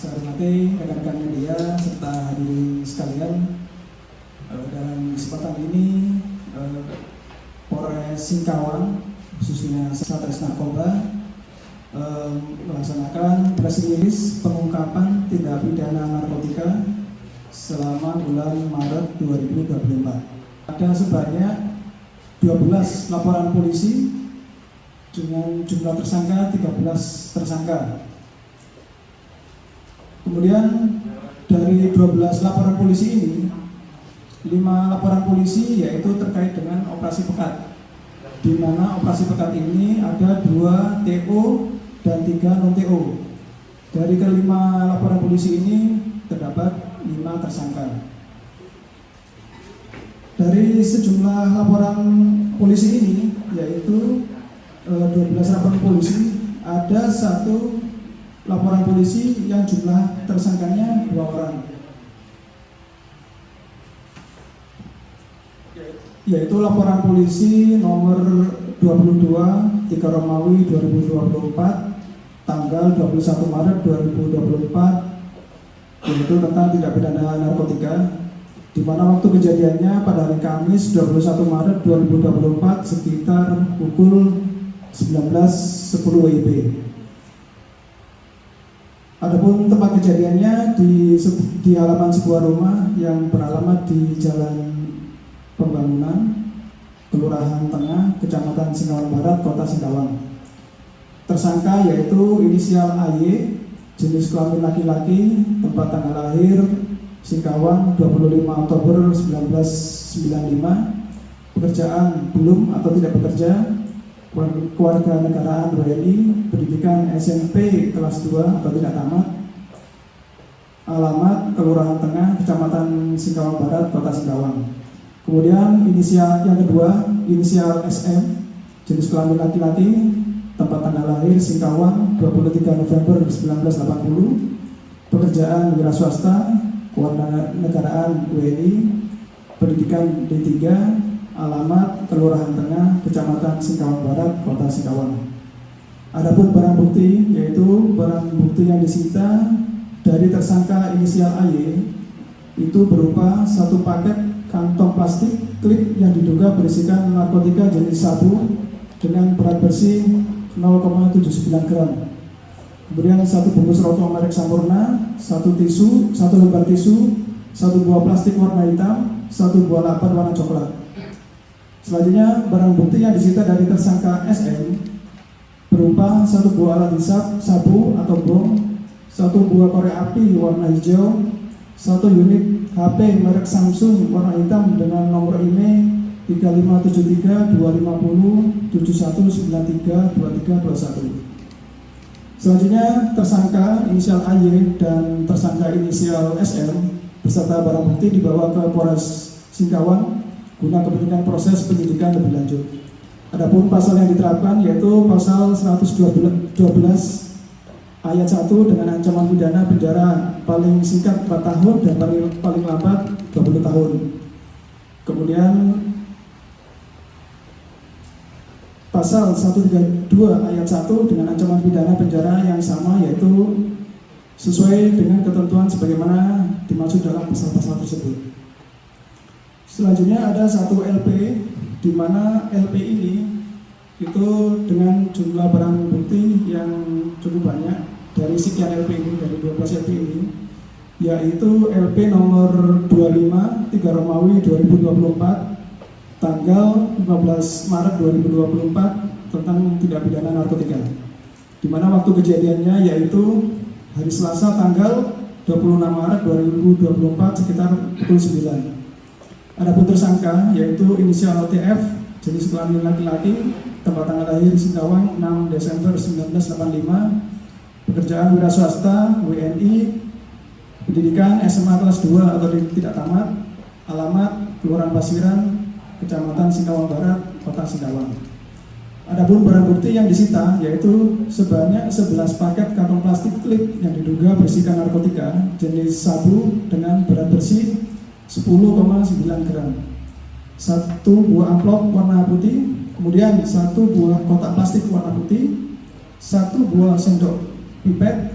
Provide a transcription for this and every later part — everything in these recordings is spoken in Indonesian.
saya hormati rekan-rekan media serta hadirin sekalian, dalam kesempatan ini Polres Singkawang khususnya Satres Narkoba melaksanakan press release pengungkapan tindak pidana narkotika selama bulan Maret 2024. Ada sebanyak 12 laporan polisi dengan jumlah tersangka 13 tersangka. Kemudian dari 12 laporan polisi ini, 5 laporan polisi yaitu terkait dengan operasi pekat, di mana operasi pekat ini ada 2 TO dan 3 non-TO. Dari kelima laporan polisi ini terdapat 5 tersangka. Dari sejumlah laporan polisi ini, yaitu 12 laporan polisi, ada 1 laporan polisi yang jumlah tersangkanya 2 orang, yaitu laporan polisi nomor 22 3 Romawi 2024 tanggal 21 Maret 2024, yaitu tentang tindak pidana narkotika, di mana waktu kejadiannya pada hari Kamis 21 Maret 2024 sekitar pukul 19.10 WIB. Adapun tempat kejadiannya di halaman sebuah rumah yang beralamat di Jalan Pembangunan, Kelurahan Tengah, Kecamatan Singkawang Barat, Kota Singkawang. Tersangka yaitu inisial AY, jenis kelamin laki-laki, tempat tanggal lahir Singkawang 25 Oktober 1995, pekerjaan belum atau tidak bekerja, keluarga negaraan WNI, pendidikan SMP kelas 2 atau tidak tamat, alamat Kelurahan Tengah, Kecamatan Singkawang Barat, Kota Singkawang. Kemudian inisial yang kedua, inisial SM, jenis kelamin laki-laki, tempat tanggal lahir Singkawang 23 November 1980, pekerjaan wira swasta, keluarga negaraan WNI, pendidikan D3, alamat Kelurahan Tengah, Kecamatan Singkawang Barat, Kota Singkawang. Adapun barang bukti, yaitu barang bukti yang disita dari tersangka inisial AY itu berupa 1 paket kantong plastik klip yang diduga berisikan narkotika jenis sabu dengan berat bersih 0,79 gram. Kemudian 1 bungkus rokok merek Sampurna, 1 tisu, 1 lembar tisu, 1 buah plastik warna hitam, 1 buah lapan warna coklat. Selanjutnya, barang bukti yang disita dari tersangka SM berupa 1 buah alat hisap sabu atau bong, 1 buah korek api warna hijau, 1 unit HP merek Samsung warna hitam dengan nomor IMEI 3573 250 7193 2321. Selanjutnya, tersangka inisial AY dan tersangka inisial SM beserta barang bukti dibawa ke Polres Singkawang guna kepentingan proses penyidikan lebih lanjut. Adapun pasal yang diterapkan yaitu pasal 112 ayat 1 dengan ancaman pidana penjara paling singkat 4 tahun dan paling lambat 20 tahun. Kemudian pasal 132 ayat 1 dengan ancaman pidana penjara yang sama, yaitu sesuai dengan ketentuan sebagaimana dimaksud dalam pasal-pasal tersebut. Selanjutnya ada 1 LP, di mana LP ini itu dengan jumlah barang bukti yang cukup banyak dari sekian LP ini, dari 12 LP ini, yaitu LP nomor 25 3 Romawi 2024 tanggal 15 Maret 2024 tentang tindak pidana narkotika, di mana waktu kejadiannya yaitu hari Selasa tanggal 26 Maret 2024 sekitar pukul 9. Adapun tersangka yaitu inisial TF, jenis kelamin laki-laki, tempat tanggal lahir Singkawang 6 Desember 1985, pekerjaan wira swasta WNI, pendidikan SMA kelas 2 atau tidak tamat, alamat Kelurahan Pasiran, Kecamatan Singkawang Barat, Kota Singkawang. Adapun barang bukti yang disita yaitu sebanyak 11 paket kantong plastik klip yang diduga berisikan narkotika jenis sabu dengan berat bersih 10,9 gram, 1 buah amplop warna putih, kemudian 1 buah kotak plastik warna putih, 1 buah sendok pipet,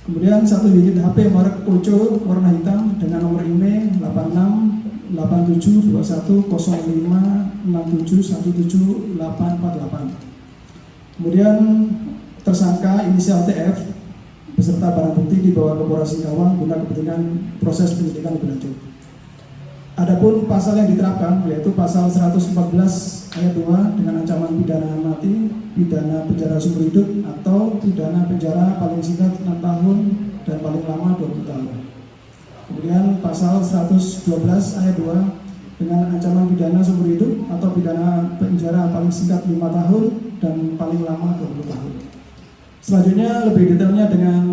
Kemudian satu unit HP merek Ocho warna hitam dengan nomor IMEI 8687210567174848. Kemudian tersangka inisial TF beserta barang bukti dibawa ke Polres Singkawang guna kepentingan proses penyidikan lebih lanjut. Adapun pasal yang diterapkan yaitu pasal 114 ayat 2 dengan ancaman pidana mati, pidana penjara seumur hidup atau pidana penjara paling singkat 6 tahun dan paling lama 20 tahun. Kemudian pasal 112 ayat 2 dengan ancaman pidana seumur hidup atau pidana penjara paling singkat 5 tahun dan paling lama 20 tahun. Selanjutnya lebih detailnya dengan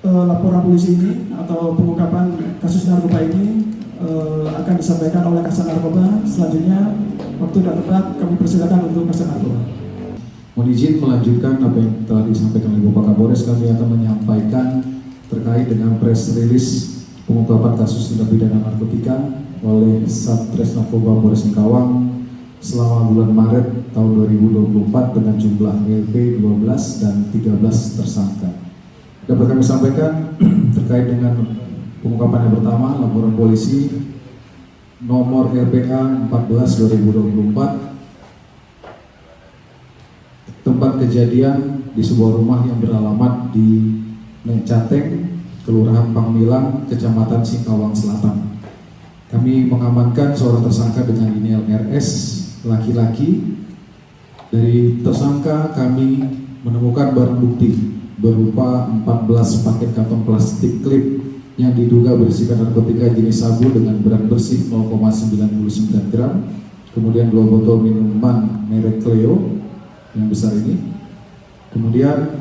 laporan polisi ini atau pengungkapan kasus narkoba ini akan disampaikan oleh Kasat Narkoba. Selanjutnya waktu dan tempat kami persilakan untuk Kasat Narkoba. Mohon izin melanjutkan apa yang telah disampaikan oleh Bapak Kapolres. Kami akan menyampaikan terkait dengan press release pengungkapan kasus tindak pidana narkotika oleh Satres Narkoba Polres Singkawang selama bulan Maret tahun 2024 dengan jumlah LP 12 dan 13 tersangka. Dapat kami sampaikan terkait dengan pengungkapan yang pertama, laporan polisi nomor RPA 14/2024, tempat kejadian di sebuah rumah yang beralamat di Mencateng, Kelurahan Pangmilang, Kecamatan Singkawang Selatan. Kami mengamankan seorang tersangka dengan inisial RS, laki-laki. Dari tersangka kami menemukan barang bukti berupa 14 paket kantong plastik klip yang diduga berisikan narkotika jenis sabu dengan berat bersih 0,99 gram, kemudian 2 botol minuman merek Cleo yang besar ini, kemudian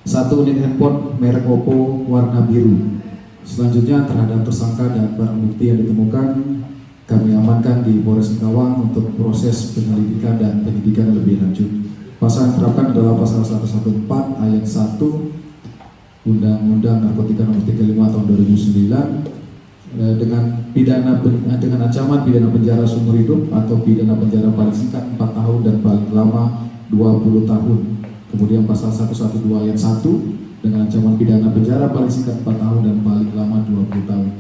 1 unit handphone merek Oppo warna biru. Selanjutnya terhadap tersangka dan barang bukti yang ditemukan kami amankan di Polres Singkawang untuk proses penyelidikan dan penyidikan lebih lanjut. Pasal yang diterapkan adalah pasal 114 ayat 1 Undang-Undang Narkotika Nomor 35 Tahun 2009 dengan ancaman pidana penjara seumur hidup atau pidana penjara paling singkat 4 tahun dan paling lama 20 tahun. Kemudian pasal 112 ayat 1 dengan ancaman pidana penjara paling singkat 4 tahun dan paling lama 20 tahun.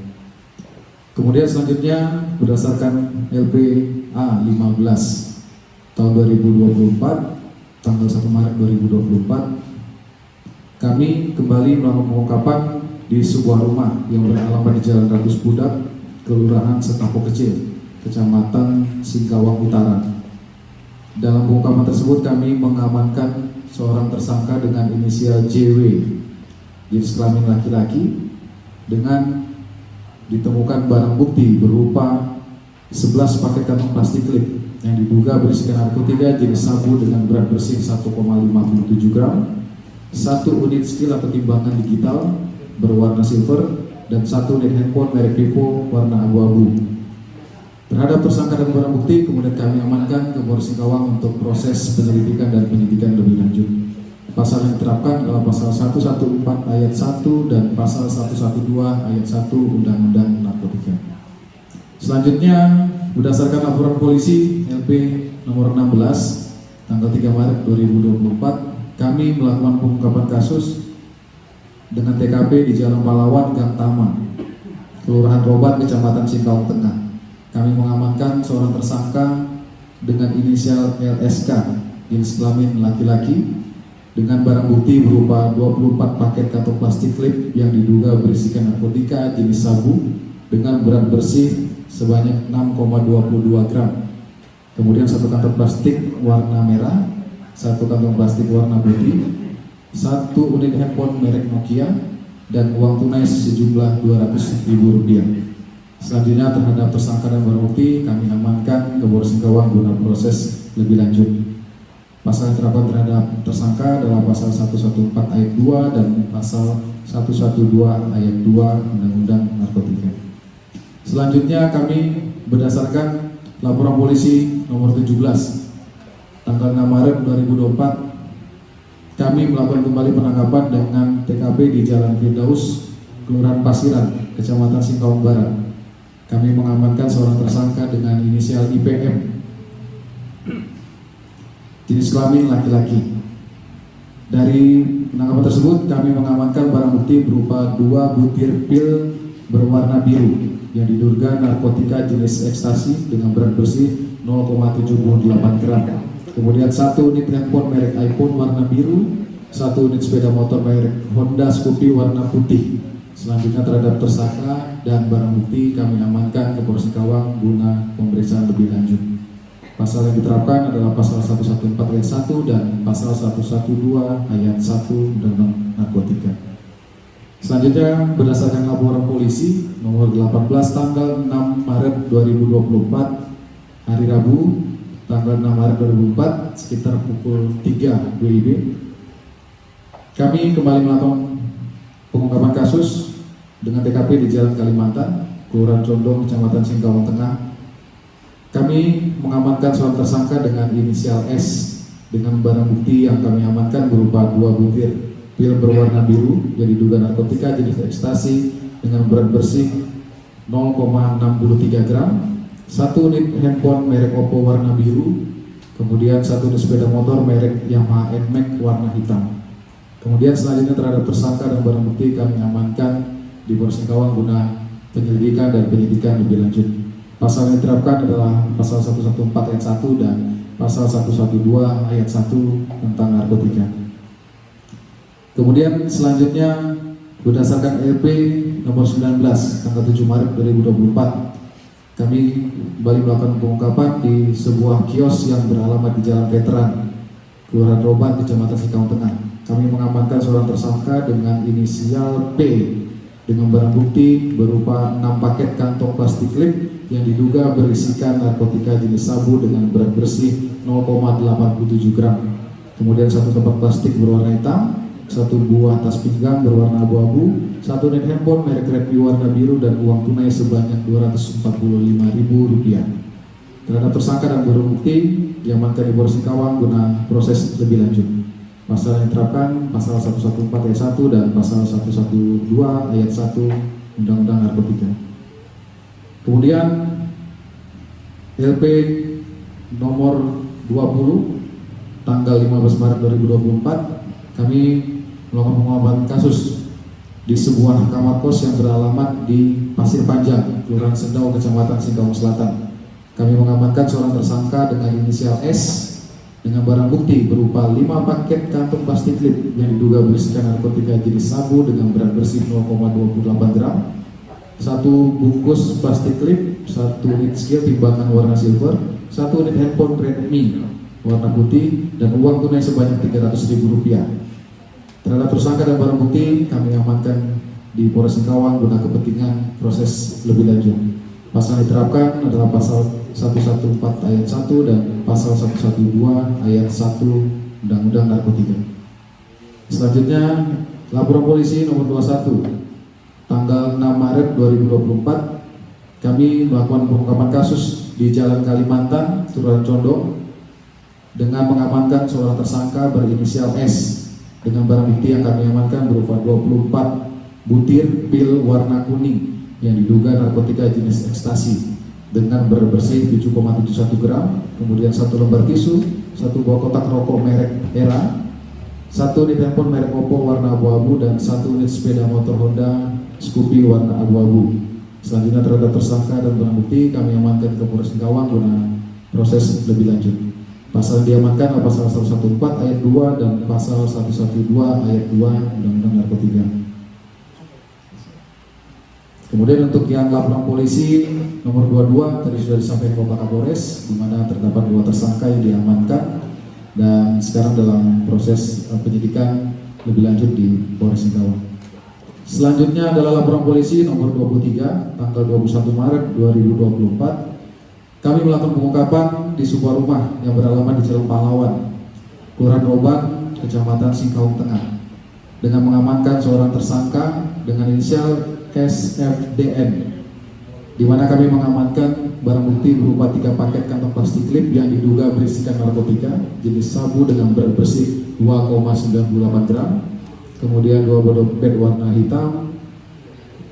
Kemudian selanjutnya berdasarkan LPA 15 tahun 2024 tanggal 1 Maret 2024 kami kembali melakukan pengungkapan di sebuah rumah yang beralamat di Jalan Ragus Budak, Kelurahan Setapo Kecil, Kecamatan Singkawang Utara. Dalam pengungkapan tersebut kami mengamankan seorang tersangka dengan inisial JW, jenis kelamin laki-laki, dengan ditemukan barang bukti berupa 11 paket kantong plastik klip yang diduga berisikan narkotika jenis sabu dengan berat bersih 1,57 gram, 1 unit skill atau timbangan digital berwarna silver, dan 1 unit handphone merek Vivo warna abu-abu. Terhadap tersangka dan barang bukti kemudian kami amankan ke Polres Singkawang untuk proses penyelidikan dan penyidikan lebih lanjut. Pasal yang diterapkan adalah pasal 114 ayat 1 dan pasal 112 ayat 1 Undang-Undang Narkotika. Selanjutnya berdasarkan laporan polisi LP nomor 16 tanggal 3 Maret 2024 kami melakukan pengungkapan kasus dengan TKP di Jalan Pahlawan Gang Taman, Kelurahan Roban, Kecamatan Singkawang Tengah. Kami mengamankan seorang tersangka dengan inisial LSK, jenis kelamin laki-laki, dengan barang bukti berupa 24 paket kantong plastik klip yang diduga berisikan narkotika jenis sabu dengan berat bersih sebanyak 6,22 gram. Kemudian 1 kantong plastik warna merah, 1 kantong plastik warna putih, 1 unit handphone merek Nokia, dan uang tunai sejumlah Rp200.000. Selanjutnya terhadap tersangka dan barang bukti kami amankan ke Polres Singkawang guna proses lebih lanjut. Pasal yang diterapkan terhadap tersangka adalah pasal 114 ayat 2 dan pasal 112 ayat 2 Undang-Undang Narkotika. Selanjutnya kami berdasarkan laporan polisi nomor 17 tanggal 6 Maret 2024 kami melakukan kembali penangkapan dengan TKP di Jalan Firdaus, Kelurahan Pasiran, Kecamatan Singkawang Barat. Kami mengamankan seorang tersangka dengan inisial IPM, jenis kelamin laki-laki. Dari penangkapan tersebut kami mengamankan barang bukti berupa 2 butir pil berwarna biru yang diduga narkotika jenis ekstasi dengan berat bersih 0,78 gram. Kemudian 1 unit handphone merek iPhone warna biru, 1 unit sepeda motor merek Honda Scoopy warna putih. Selanjutnya terhadap tersangka dan barang bukti kami amankan ke Polres Singkawang guna pemeriksaan lebih lanjut. Pasal yang diterapkan adalah pasal 114 ayat 1 dan pasal 112 ayat 1 Undang-Undang Narkotika. Selanjutnya berdasarkan laporan polisi nomor 18 tanggal 6 Maret 2024 hari Rabu tanggal 6 Maret 2024 sekitar pukul 3 WIB kami kembali melakukan pengungkapan kasus dengan TKP di Jalan Kalimantan, Kelurahan Condong, Kecamatan Singkawang Tengah. Kami mengamankan seorang tersangka dengan inisial S dengan barang bukti yang kami amankan berupa 2 butir pil berwarna biru yang diduga narkotika jenis ekstasi dengan berat bersih 0,63 gram, 1 unit handphone merek Oppo warna biru, kemudian 1 unit sepeda motor merek Yamaha NMAX warna hitam. Kemudian selanjutnya terhadap tersangka dan barang bukti kami amankan di Polres Singkawang guna penyelidikan dan penyidikan lebih lanjut. Pasal yang diterapkan adalah pasal 114 ayat 1 dan pasal 112 ayat 1 tentang narkotika. Kemudian selanjutnya berdasarkan LP nomor 19 tanggal 7 Maret 2024 kami kembali melakukan pengungkapan di sebuah kios yang beralamat di Jalan Veteran, Kelurahan Roban, Kecamatan Singkawang Tengah. Kami mengamankan seorang tersangka dengan inisial P dengan barang bukti berupa 6 paket kantong plastik klip yang diduga berisikan narkotika jenis sabu dengan berat bersih 0,87 gram. Kemudian 1 tempat plastik berwarna hitam, 1 buah tas pinggang berwarna abu-abu, 1 unit handphone merek Redmi warna biru dan uang tunai sebanyak Rp245.000. Terhadap tersangka dan barang bukti diamankan di Polres Singkawang guna proses lebih lanjut. Pasal yang diterapkan pasal 114 ayat 1 dan pasal 112 ayat 1 Undang-Undang Narkotika. Kemudian LP nomor 20 tanggal 15 Maret 2024 kami melakukan pengembangan kasus di sebuah kamar kos yang beralamat di Pasir Panjang, Kelurahan Sendau, Kecamatan Singkawang Selatan. Kami mengamankan seorang tersangka dengan inisial S dengan barang bukti berupa 5 paket kantong plastik klip yang diduga berisikan narkotika jenis sabu dengan berat bersih 0,28 gram, 1 bungkus plastik klip, 1 unit scale timbangan warna silver, 1 unit handphone Redmi warna putih, dan uang tunai sebanyak Rp300.000. Terhadap tersangka dan barang bukti kami amankan di Polres Singkawang guna kepentingan proses lebih lanjut. Pasal yang diterapkan adalah pasal 114 ayat 1 dan pasal 112 ayat 1 Undang-Undang Narkotika. Selanjutnya laporan polisi nomor 21 tanggal 6 Maret 2024 kami melakukan pengungkapan kasus di Jalan Kalimantan, Kelurahan Condong dengan mengamankan seorang tersangka berinisial S dengan barang bukti yang kami amankan berupa 24 butir pil warna kuning yang diduga narkotika jenis ekstasi dengan berat bersih 7,71 gram, kemudian 1 lembar tisu, 1 buah kotak rokok merek Era, 1 unit handphone merek Oppo warna abu-abu, dan 1 unit sepeda motor Honda Scoopy warna abu-abu. Selanjutnya terhadap tersangka dan barang bukti kami amankan ke Polres Singkawang guna proses lebih lanjut. Pasal yang diamankan adalah pasal 114 ayat 2 dan pasal 112 ayat 2 Undang-Undang Narkotika. Kemudian untuk yang laporan polisi nomor 22 tadi sudah disampaikan Bapak Kapolres, di mana terdapat 2 tersangka yang diamankan dan sekarang dalam proses penyidikan lebih lanjut di Polres Singkawang. Selanjutnya adalah laporan polisi nomor 23 tanggal 21 Maret 2024. Kami melakukan pengungkapan di sebuah rumah yang beralamat di Jalan Pahlawan, Kelurahan Roban, Kecamatan Singkawang Tengah, dengan mengamankan seorang tersangka dengan inisial SFDN, di mana kami mengamankan barang bukti berupa 3 paket kantong plastik klip yang diduga berisikan narkotika jenis sabu dengan berat bersih 2,98 gram, kemudian 2 buah dompet warna hitam,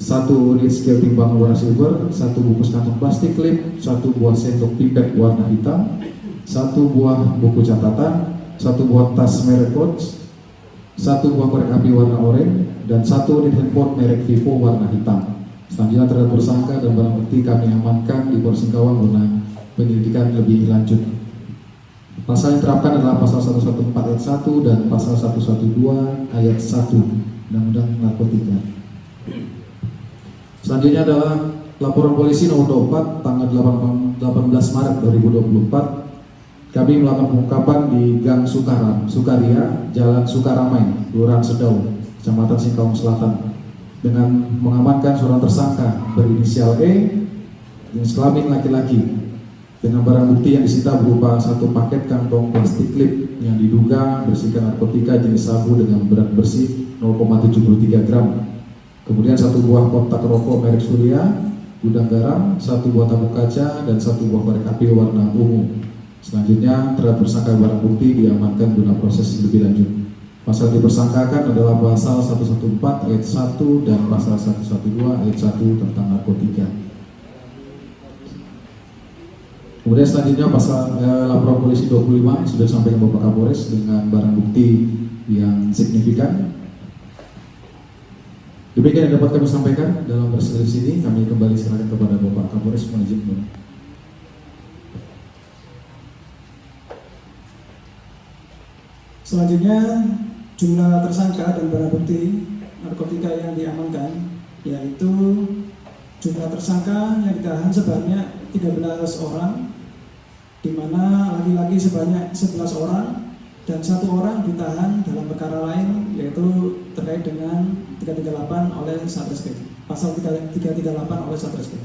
1 unit scale timbangan warna silver, 1 bungkus kantong plastik klip, 1 buah sendok pipet warna hitam, 1 buah buku catatan, 1 buah tas merek Coach, 1 buah korek api warna oranye, dan 1 unit handphone merek Vivo warna hitam. Selanjutnya terhadap tersangka dan barang bukti kami amankan di Polres Singkawang guna penyelidikan lebih lanjut. Pasal yang diterapkan adalah pasal 114 ayat 1 dan pasal 112 ayat 1 Undang-Undang Narkotika. Selanjutnya adalah laporan polisi nomor 24 tanggal 18 Maret 2024. Kami melakukan pengungkapan di Gang Sukaria, Jalan Sukaramai, Kelurahan Sedau, Kecamatan Singkawang Selatan, dengan mengamankan seorang tersangka berinisial E, jenis kelamin laki-laki, dengan barang bukti yang disita berupa 1 paket kantong plastik klip yang diduga berisikan narkotika jenis sabu dengan berat bersih 0,73 gram. Kemudian 1 buah kotak rokok merek Surya, gudang garam, 1 buah tabung kaca, dan 1 buah korek api warna ungu. Selanjutnya terhadap tersangka barang bukti diamankan guna proses lebih lanjut. Pasal yang dipersangkakan adalah pasal 114 ayat 1 dan pasal 112 ayat 1 tentang narkotika. Kemudian selanjutnya pasal laporan polisi 25 sudah disampaikan Bapak Kapolres dengan barang bukti yang signifikan. Demikian yang dapat kami sampaikan dalam persidangan ini. Kami kembali serahkan kepada Bapak Kapolres. Mohon izin. Selanjutnya jumlah tersangka dan barang bukti narkotika yang diamankan, yaitu jumlah tersangka yang ditahan sebanyak 13 orang, di mana laki-laki sebanyak 11 orang dan 1 orang ditahan dalam perkara lain, yaitu terkait dengan 338 oleh Satreskrim, pasal 338 oleh Satreskrim.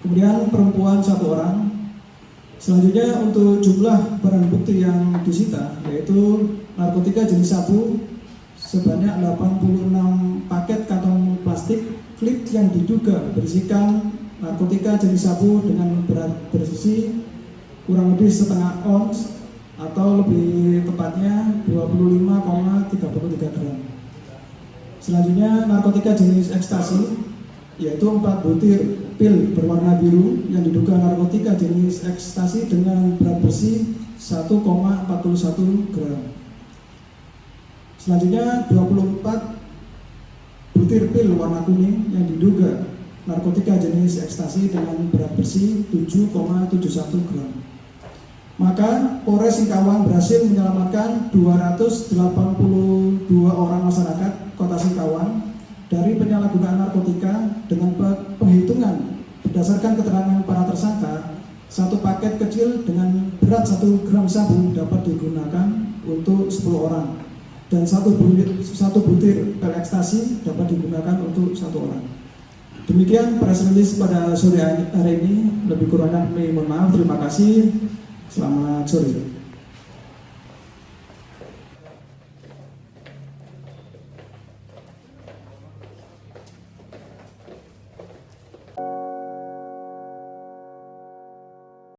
Kemudian perempuan 1 orang. Selanjutnya untuk jumlah barang bukti yang disita, yaitu narkotika jenis sabu sebanyak 86 paket kantong plastik klip yang diduga berisikan narkotika jenis sabu dengan berat bersih kurang lebih setengah ons atau lebih tepatnya 25,33 gram. Selanjutnya narkotika jenis ekstasi, yaitu 4 butir pil berwarna biru yang diduga narkotika jenis ekstasi dengan berat bersih 1,41 gram. Selanjutnya 24 butir pil warna kuning yang diduga narkotika jenis ekstasi dengan berat bersih 7,71 gram. Maka Polres Singkawang berhasil menyelamatkan 282 orang masyarakat Kota Singkawang dari penyalahgunaan narkotika dengan penghitungan berdasarkan keterangan para tersangka. 1 paket kecil dengan berat 1 gram sabu dapat digunakan untuk 10 orang dan 1 butir pil ekstasi dapat digunakan untuk 1 orang. Demikian press release pada sore hari ini. Lebih kurangnya kami mohon maaf. Terima kasih. Selamat sore.